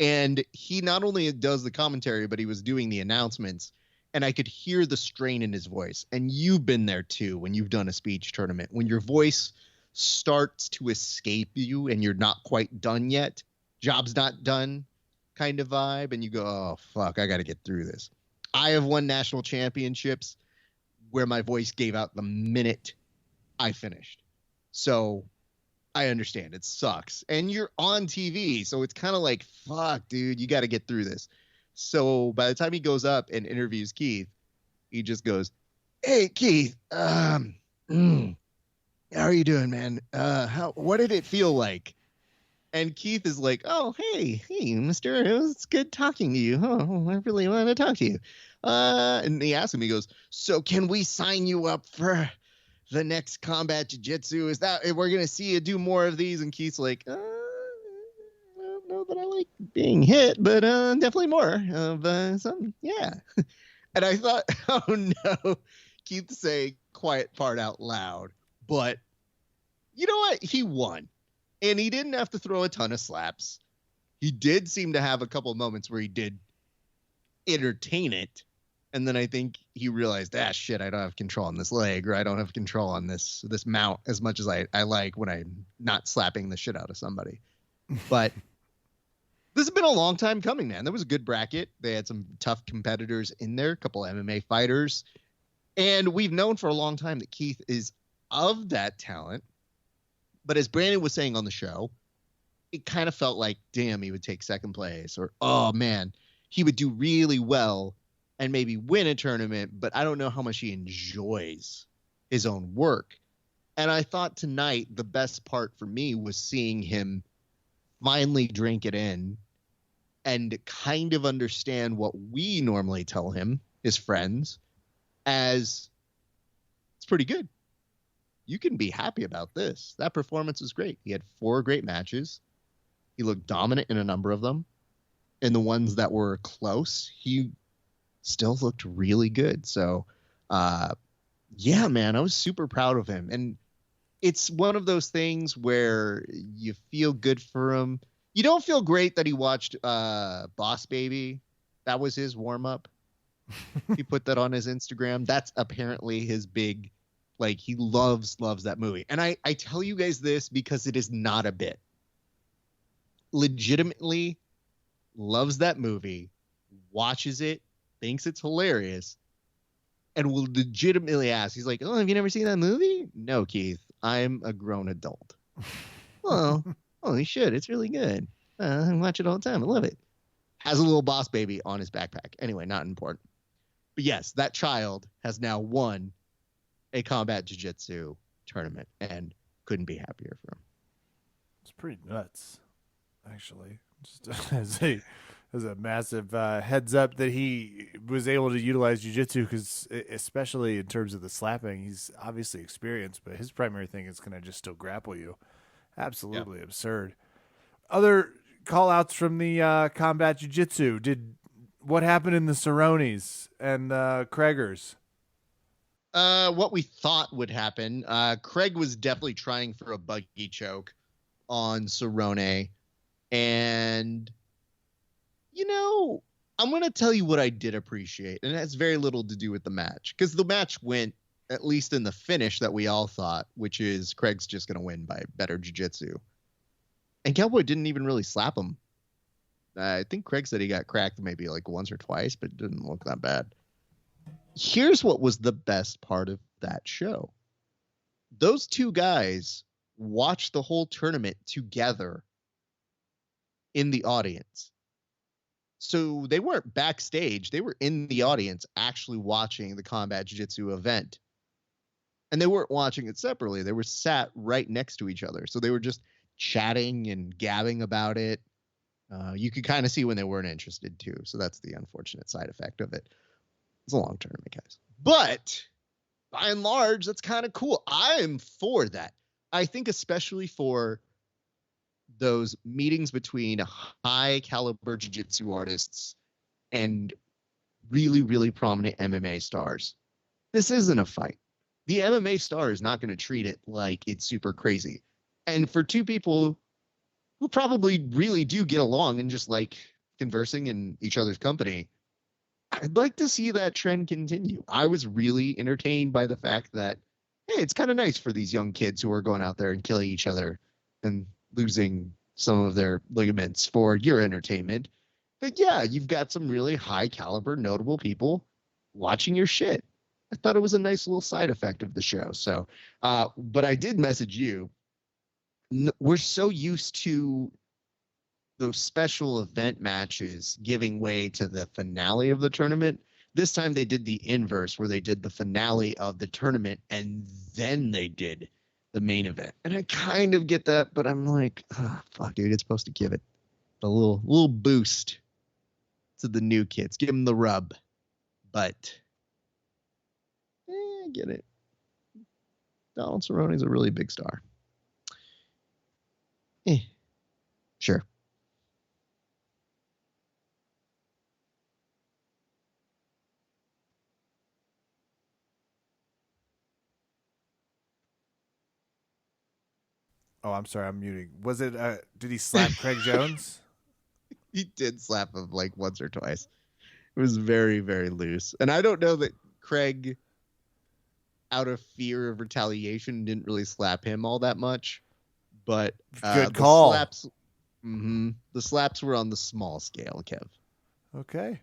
And he not only does the commentary, but he was doing the announcements. And I could hear the strain in his voice. And you've been there, too, when you've done a speech tournament. When your voice starts to escape you and you're not quite done yet, job's not done kind of vibe, and you go, oh, fuck, I got to get through this. I have won national championships where my voice gave out the minute I finished. So I understand. It sucks. And you're on TV, so it's kind of like, fuck, dude, you got to get through this. So by the time he goes up and interviews Keith, he just goes, hey, Keith, how are you doing, man? What did it feel like? And Keith is like, oh, hey, mister, it was good talking to you. Oh, I really want to talk to you. And he asks him, he goes, so can we sign you up for the next combat jiu-jitsu? Is that, we're going to see you do more of these? And Keith's like, I don't know that I like being hit, but definitely more of something. Yeah. And I thought, oh no, Keith saying quiet part out loud. But you know what? He won. And he didn't have to throw a ton of slaps. He did seem to have a couple of moments where he did entertain it. And then I think he realized, shit, I don't have control on this leg, or I don't have control on this mount as much as I like when I'm not slapping the shit out of somebody. But this has been a long time coming, man. There was a good bracket. They had some tough competitors in there, a couple MMA fighters. And we've known for a long time that Keith is of that talent. But as Brandon was saying on the show, it kind of felt like, damn, he would take second place, or, oh man, he would do really well and maybe win a tournament, but I don't know how much he enjoys his own work. And I thought tonight the best part for me was seeing him finally drink it in and kind of understand what we normally tell him, his friends, as it's pretty good. You can be happy about this. That performance was great. He had 4 great matches. He looked dominant in a number of them. In the ones that were close, he still looked really good. So, yeah, man, I was super proud of him. And it's one of those things where you feel good for him. You don't feel great that he watched Boss Baby. That was his warm-up. He put that on his Instagram. That's apparently his big... Like, he loves that movie. And I tell you guys this because it is not a bit. Legitimately loves that movie, watches it, thinks it's hilarious, and will legitimately ask. He's like, oh, have you never seen that movie? No, Keith, I'm a grown adult. Well, holy shit, it's really good. I watch it all the time. I love it. Has a little Boss Baby on his backpack. Anyway, not important. But yes, that child has now won a combat jiu-jitsu tournament and couldn't be happier for him.
It's pretty nuts, actually. Just as a massive heads up that he was able to utilize jiu-jitsu, because especially in terms of the slapping, he's obviously experienced, but his primary thing is going to just still grapple you. Absolutely absurd. Other call-outs from the combat jiu-jitsu. What happened in the Cerrones and Craigers?
What we thought would happen. Craig was definitely trying for a buggy choke on Cerrone. And, you know, I'm going to tell you what I did appreciate. And it has very little to do with the match. Because the match went, at least in the finish that we all thought, which is Craig's just going to win by better jiu-jitsu. And Cowboy didn't even really slap him. I think Craig said he got cracked maybe like once or twice, but it didn't look that bad. Here's what was the best part of that show. Those two guys watched the whole tournament together in the audience. So they weren't backstage. They were in the audience actually watching the combat jiu-jitsu event. And they weren't watching it separately. They were sat right next to each other. So they were just chatting and gabbing about it. You could kind of see when they weren't interested too. So that's the unfortunate side effect of it. It's a long tournament, guys. But by and large, that's kind of cool. I am for that. I think especially for those meetings between high caliber jiu-jitsu artists and really, really prominent MMA stars. This isn't a fight. The MMA star is not going to treat it like it's super crazy. And for two people who probably really do get along and just like conversing in each other's company, I'd like to see that trend continue. I was really entertained by the fact that,
hey, it's kind of nice for these young kids who are going out there and killing each other and losing some of their ligaments for your entertainment. But yeah, you've got some really high caliber, notable people watching your shit. I thought it was a nice little side effect of the show. So, but I did message you. We're so used to those special event matches giving way to the finale of the tournament. This time they did the inverse, where they did the finale of the tournament and then they did the main event. And I kind of get that, but I'm like, oh, fuck, dude, it's supposed to give it a little boost to the new kids. Give them the rub. But I get it. Donald Cerrone's a really big star. Sure.
Oh, I'm sorry, I'm muting. Was it? Did he slap Craig Jones?
He did slap him like once or twice. It was very, very loose. And I don't know that Craig, out of fear of retaliation, didn't really slap him all that much. But
good call.
The slaps were on the small scale, Kev.
Okay.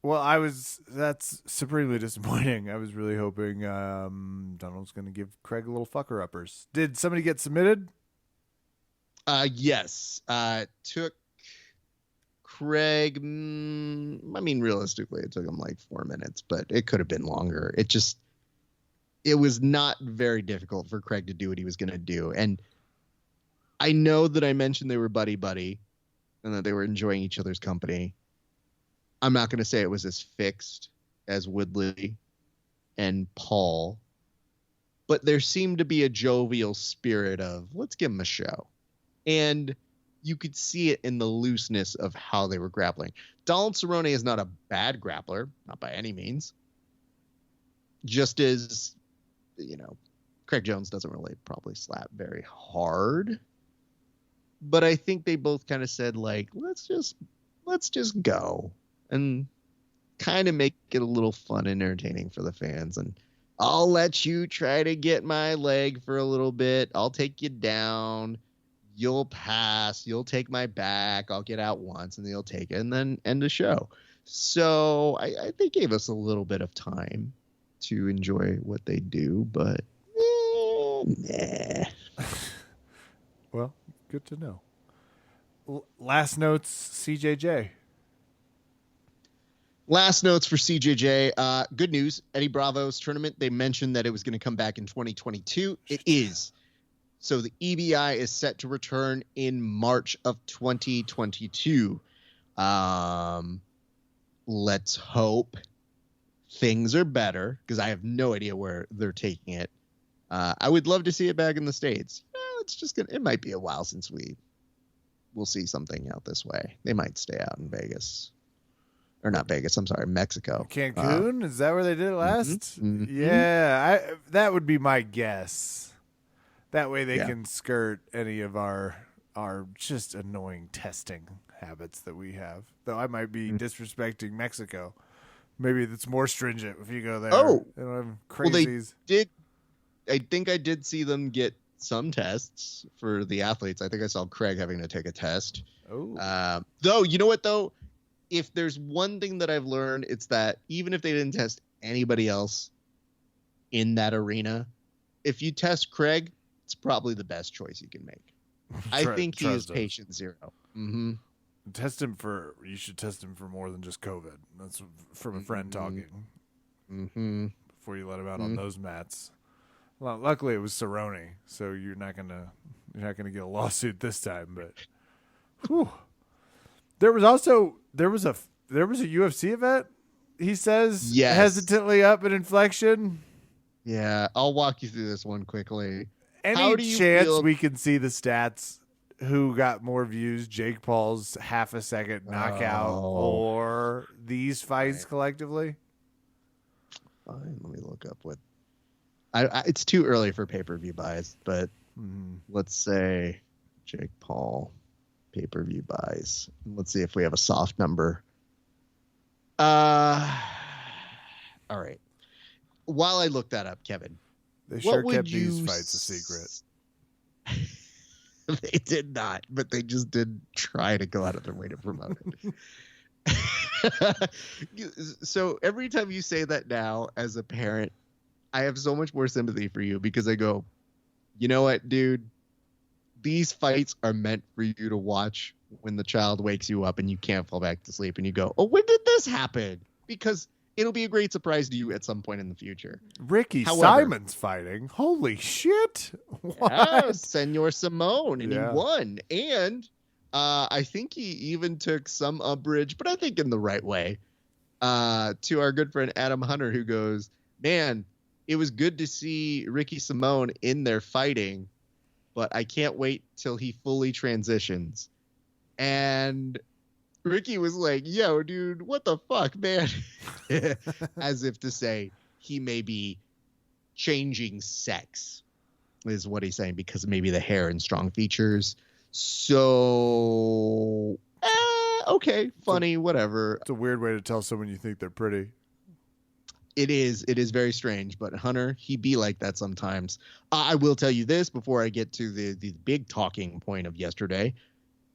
Well, that's supremely disappointing. I was really hoping Donald's going to give Craig a little fucker uppers. Did somebody get submitted?
Yes. Took Craig, I mean, realistically, it took him like 4 minutes, but it could have been longer. It was not very difficult for Craig to do what he was going to do. And I know that I mentioned they were buddy-buddy and that they were enjoying each other's company. I'm not going to say it was as fixed as Woodley and Paul, but there seemed to be a jovial spirit of, let's give him a show. And you could see it in the looseness of how they were grappling. Donald Cerrone is not a bad grappler, not by any means. Just as, Craig Jones doesn't really probably slap very hard. But I think they both kind of said, like, let's just go and kind of make it a little fun and entertaining for the fans. And I'll let you try to get my leg for a little bit. I'll take you down. You'll pass. You'll take my back. I'll get out once, and then you'll take it, and then end the show. So I they gave us a little bit of time to enjoy what they do, but nah.
Well, good to know. Last notes, CJJ.
Last notes for CJJ. Good news. Eddie Bravo's tournament, they mentioned that it was going to come back in 2022. It is. So the EBI is set to return in March of 2022. Let's hope things are better, because I have no idea where they're taking it. I would love to see it back in the States. It might be a while since we'll see something out this way. They might stay out in Vegas. Or not Vegas, I'm sorry, Mexico.
Cancun? Is that where they did it last?
Mm-hmm.
Yeah, that would be my guess. That way they can skirt any of our just annoying testing habits that we have. Though I might be disrespecting Mexico. Maybe it's more stringent if you go there.
Oh,
they don't have
Well,
crazies.
I think I did see them get some tests for the athletes. I think I saw Craig having to take a test.
Oh.
Though, you know what, though? If there's one thing that I've learned, it's that even if they didn't test anybody else in that arena, if you test Craig, it's probably the best choice you can make. I think he is patient zero. Mm-hmm.
You should test him for more than just COVID. That's from a friend talking.
Mm-hmm.
Before you let him out on those mats. Well, luckily it was Cerrone, so you're not gonna get a lawsuit this time. But whew. There was a UFC event. He says hesitantly up an inflection.
Yeah, I'll walk you through this one quickly.
Any chance we can see the stats? Who got more views? Jake Paul's half a second knockout or these fights collectively?
Fine, let me look up what. It's too early for pay-per-view buys, but let's say Jake Paul pay-per-view buys. Let's see if we have a soft number. All right. While I look that up, Kevin,
They sure kept these fights a secret.
They did not, but they just did try to go out of their way to promote it. So every time you say that now as a parent, I have so much more sympathy for you because I go, you know what, dude? These fights are meant for you to watch when the child wakes you up and you can't fall back to sleep and you go, oh, when did this happen? Because it'll be a great surprise to you at some point in the future.
Ricky Simon's fighting. Holy shit. What?
Yeah, Senor Simone, and
Yeah.
he won. And I think he even took some umbrage, but I think in the right way, to our good friend Adam Hunter, who goes, man, it was good to see Ricky Simone in there fighting, but I can't wait till he fully transitions. And Ricky was like, yo, dude, what the fuck, man? As if to say he may be changing sex, is what he's saying, because maybe the hair and strong features. So, okay, funny, whatever.
It's a weird way to tell someone you think they're pretty.
It is very strange, but Hunter, he be like that sometimes. I will tell you this before I get to the big talking point of yesterday.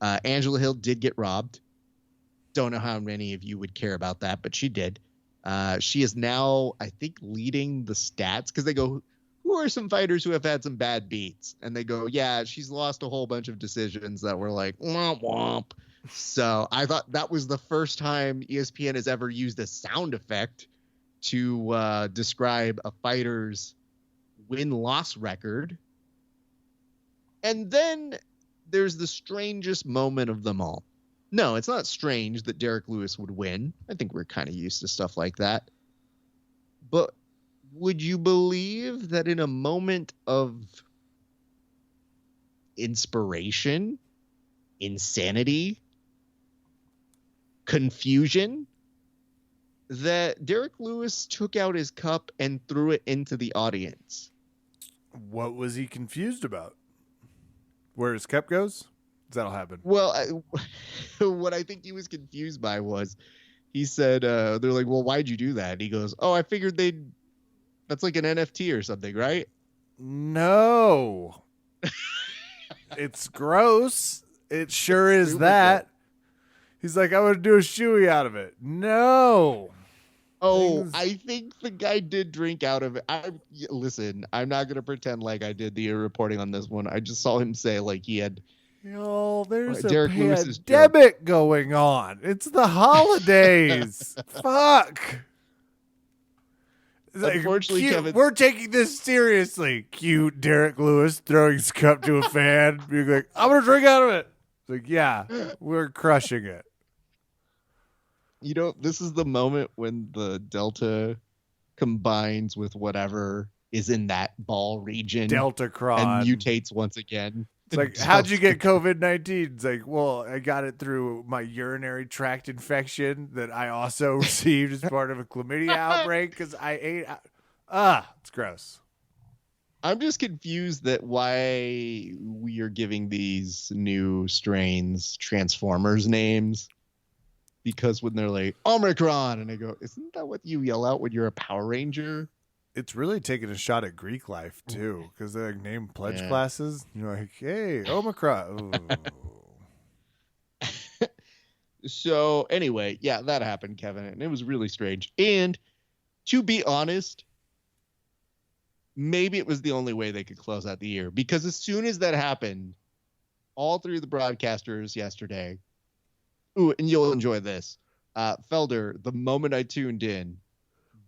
Angela Hill did get robbed. Don't know how many of you would care about that, but she did. She is now, I think, leading the stats because they go, who are some fighters who have had some bad beats? And they go, yeah, she's lost a whole bunch of decisions that were like, womp womp. So I thought that was the first time ESPN has ever used a sound effect to describe a fighter's win-loss record. And then there's the strangest moment of them all. No, it's not strange that Derek Lewis would win. I think we're kind of used to stuff like that. But would you believe that in a moment of inspiration, insanity, confusion, that Derek Lewis took out his cup and threw it into the audience?
What was he confused about? Where his cup goes? That'll happen.
Well, what I think he was confused by was he said, they're like, well, why'd you do that? And he goes, oh, I figured that's like an NFT or something, right?
No. It's gross. It sure is that. He's like, I would do a shoey out of it. No.
Oh, I think the guy did drink out of it. Listen, I'm not going to pretend like I did the reporting on this one. I just saw him say like he had...
Yo, there's
Derek
a
Lewis's
pandemic going on. It's the holidays. Fuck. It's like,
Unfortunately,
cute.
Kevin,
We're taking this seriously. Cute Derek Lewis throwing his cup to a fan, being like, I'm going to drink out of it. It's like, yeah, we're crushing it.
you know, this is the moment when the Delta combines with whatever is in that ball region
Deltacron.
and mutates once again.
It's like, how'd you get COVID-19? It's like, well, I got it through my urinary tract infection that I also received as part of a chlamydia outbreak because I ate. It's gross.
I'm just confused that why we are giving these new strains Transformers names. Because when they're like, Omicron, and I go, isn't that what you yell out when you're a Power Ranger?
It's really taking a shot at Greek life, too, because they like name pledge classes. You're like, hey, Omicron.
So anyway, yeah, that happened, Kevin, and it was really strange. And to be honest, maybe it was the only way they could close out the year, because as soon as that happened, all three of the broadcasters yesterday, ooh, and you'll enjoy this, Felder, the moment I tuned in,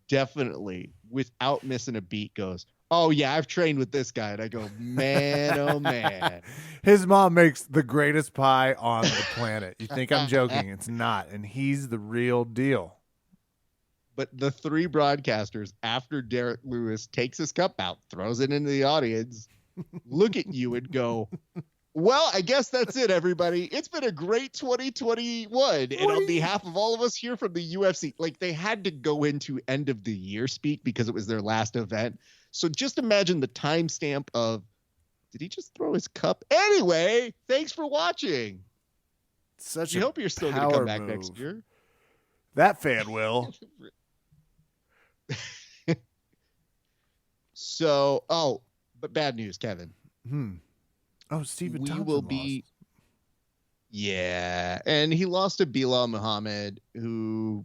definitely, without missing a beat, goes, oh, yeah, I've trained with this guy. And I go, man, oh, man.
His mom makes the greatest pie on the planet. You think I'm joking. It's not. And he's the real deal.
But the three broadcasters, after Derek Lewis takes his cup out, throws it into the audience, look at you and go, well, I guess that's it, everybody. It's been a great 2021. And on behalf of all of us here from the UFC, like they had to go into end of the year speak because it was their last event. So just imagine the timestamp of, did he just throw his cup? Anyway, thanks for watching.
Such
I
a
hope you're still going to come back
move.
next year.
That fan will.
So, but bad news, Kevin.
Oh, Stephen
We
Thompson
will
lost.
be. Yeah, and he lost to Bilal Muhammad, who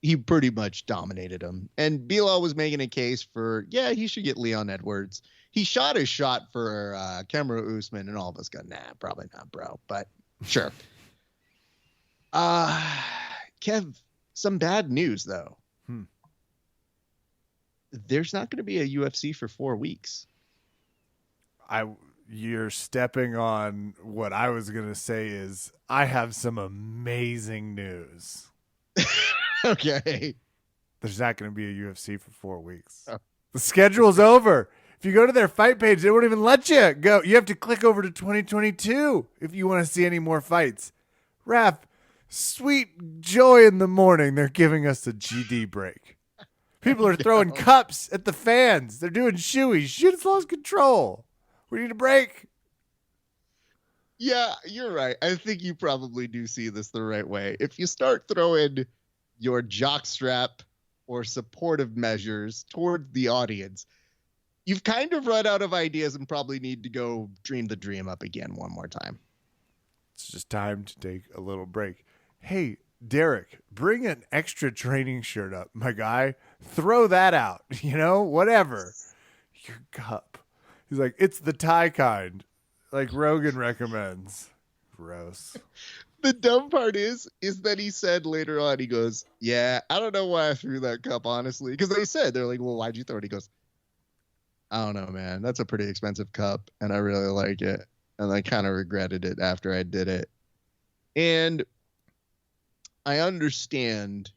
he pretty much dominated him. And Bilal was making a case for, he should get Leon Edwards. He shot his shot for Kamaru Usman, and all of us go, nah, probably not, bro. But sure. Kev, some bad news, though. There's not going to be a UFC for 4 weeks.
You're stepping on what I was going to say is I have some amazing news.
Okay.
There's not going to be a UFC for 4 weeks.
Oh.
The schedule's over. If you go to their fight page, they won't even let you go. You have to click over to 2022 if you want to see any more fights. Raph, sweet joy in the morning. They're giving us a GD break. People are throwing cups at the fans. They're doing shoeies. Shit has lost control. We need a break.
Yeah, you're right. I think you probably do see this the right way. If you start throwing your jockstrap or supportive measures toward the audience, you've kind of run out of ideas and probably need to go dream the dream up again one more time.
It's just time to take a little break. Hey, Derek, bring an extra training shirt up, my guy. Throw that out. Whatever. Your cup. He's like, it's the Thai kind, like Rogan recommends. Gross.
The dumb part is that he said later on, he goes, yeah, I don't know why I threw that cup, honestly. Because they're like, well, why'd you throw it? He goes, I don't know, man. That's a pretty expensive cup, and I really like it. And I kind of regretted it after I did it. And I understand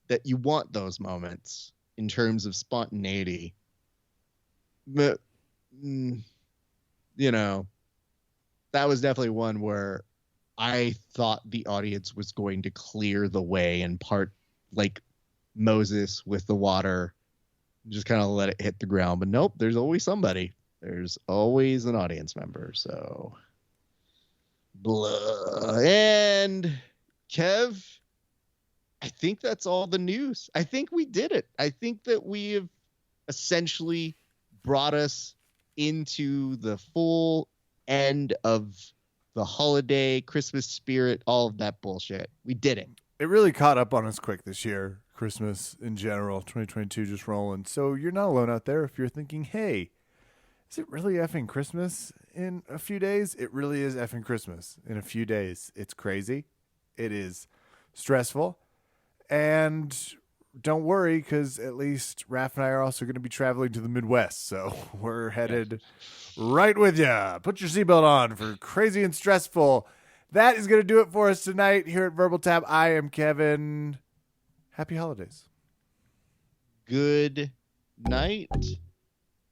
that you want those moments in terms of spontaneity. But, that was definitely one where I thought the audience was going to clear the way and part like Moses with the water, just kind of let it hit the ground. But nope, there's always somebody. There's always an audience member. So, blah. And Kev, I think that's all the news. I think we did it. I think that we have essentially brought us into the full end of the holiday, Christmas spirit, all of that bullshit. We did it.
It really caught up on us quick this year. Christmas in general, 2022 just rolling. So you're not alone out there if you're thinking, hey, is it really effing Christmas in a few days? It really is effing Christmas in a few days. It's crazy. It is stressful. And don't worry, because at least Raph and I are also going to be traveling to the Midwest. So we're headed right with you. Put your seatbelt on for crazy and stressful. That is going to do it for us tonight here at Verbal Tap. I am Kevin. Happy holidays.
Good night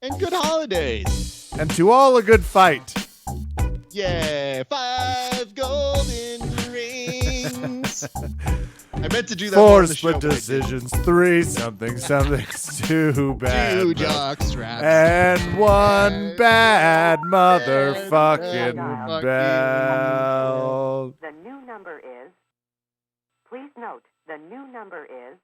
and good holidays.
And to all a good fight.
Yeah, 5 golden rings. I meant to do that.
4 split decisions, 3 something's 2 bad.
2 jock straps.
And 1 bad motherfucking
Motherfucking
bell.
The new number is, please note, the new number is